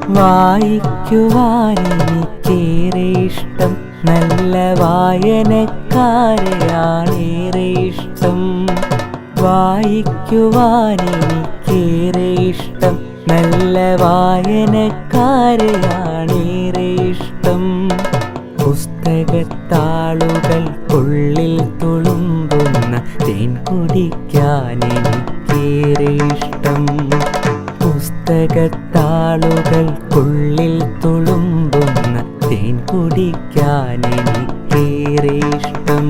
വായിക്കുവാൻ എനിക്കേറെ ഇഷ്ടം, നല്ല വായനക്കാരെയാണേറെ ഇഷ്ടം. വായിക്കുവാൻ എനിക്കേറെ ഇഷ്ടം, നല്ല വായനക്കാരെയാണേറെ ഇഷ്ടം. പുസ്തകത്താളുകൾക്കുള്ളിൽ തുളുമ്പുന്ന തേൻ കുടിക്കാൻ എനിക്കേറെ ഇഷ്ടം. പുസ്തകത്താളുകൾക്കുള്ളിൽ തുളുമ്പുന്ന തേൻ കുടിക്കാൻ എനിക്കേറെ ഇഷ്ടം.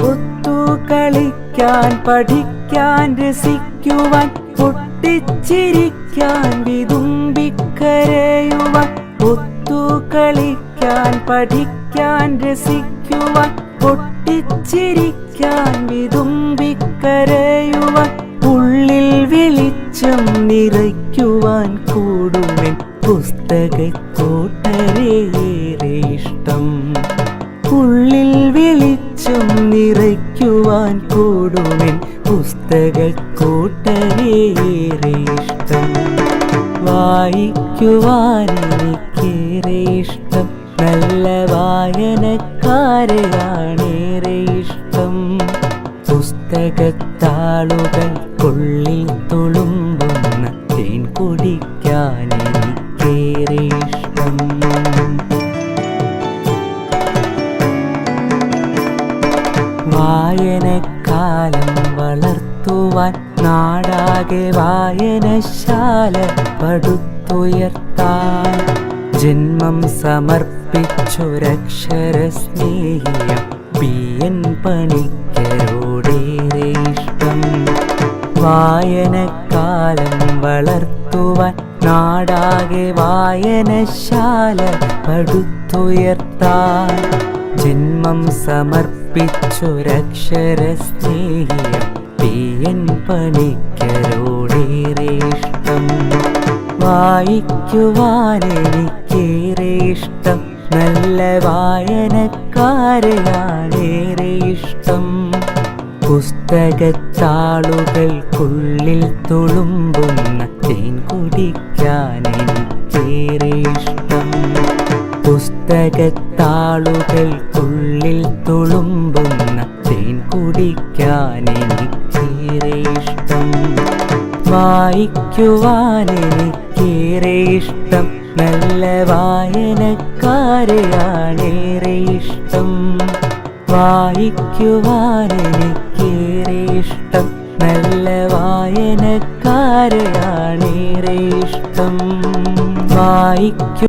ഒത്തുകളിക്കാൻ, പഠിക്കാൻ, രസിക്കുവാൻ, പൊട്ടിച്ചിരിക്കാൻ, വിതുമ്പിക്കരയുവാൻ. ഒത്തുകളിക്കാൻ, പഠിക്കാൻ, രസിക്കുവാൻ, പൊട്ടിച്ചിരിക്കാൻ, വിതുമ്പിക്കരയുവാൻ. ഉള്ളിൽ വെളിച്ചം നിറയ്ക്കുവാൻ കൂടുമെൻ പുസ്തകക്കൂട്ടരേറെ ഇഷ്ടം. ഉള്ളിൽ വെളിച്ചം നിറയ്ക്കുവാൻ കൂടുമെൻ പുസ്തകക്കൂട്ടരേറെ ഇഷ്ടം. വായിക്കുവാൻ എനിക്കേറെ ഇഷ്ടം, നല്ല വായനക്കാരെയാണേറെ ഇഷ്ടം. പുസ്തകത്താളുകൾക്കുള്ളിൽ തുളുമ്പുന്ന തേൻ കുടിക്കാൻ എനിക്കേറെ ഇഷ്ടം. വായനക്കാലം വളർത്തുവാൻ നാടാകെ വായനശാല പടുത്തുയർത്താൻ. ജന്മം സമർപ്പിച്ചൊരക്ഷരസ്നേഹിയ PN പണിക്കരോടേറെ ഇഷ്ടം. വായനക്കാലം വളർത്തുവാൻ നാടാകെ വായനശാല പടുത്തുയർത്താൻ. ജന്മം സമർപ്പിച്ചൊരക്ഷരസ്നേഹിയ PN പണിക്കരോടേറെ ഇഷ്ടം. വായിക്കുവാൻ എനിക്കേറെ ഇഷ്ടം, നല്ല വായനക്കാരെയാണേറെ ഇഷ്ടം. പുസ്തകത്താളുകൾക്കുള്ളിൽ തുളുമ്പുന്ന തേൻ കുടിക്കാൻ എനിക്കേറെ ഇഷ്ടം. പുസ്തകത്താളുകൾക്കുള്ളിൽ തുളുമ്പുന്ന തേൻ കുടിക്കാൻ എനിക്കേറെ ഇഷ്ടം. വായിക്കുവാൻ എനിക്കേറെ ഇഷ്ടം, നല്ല വായനക്കാരെയാണേറെ ഇഷ്ടം. വായിക്കുവാൻ എനിക്കേറെ ഇഷ്ടം, നല്ല വായനക്കാരെയാണേറെ ഇഷ്ടം. വായിക്കു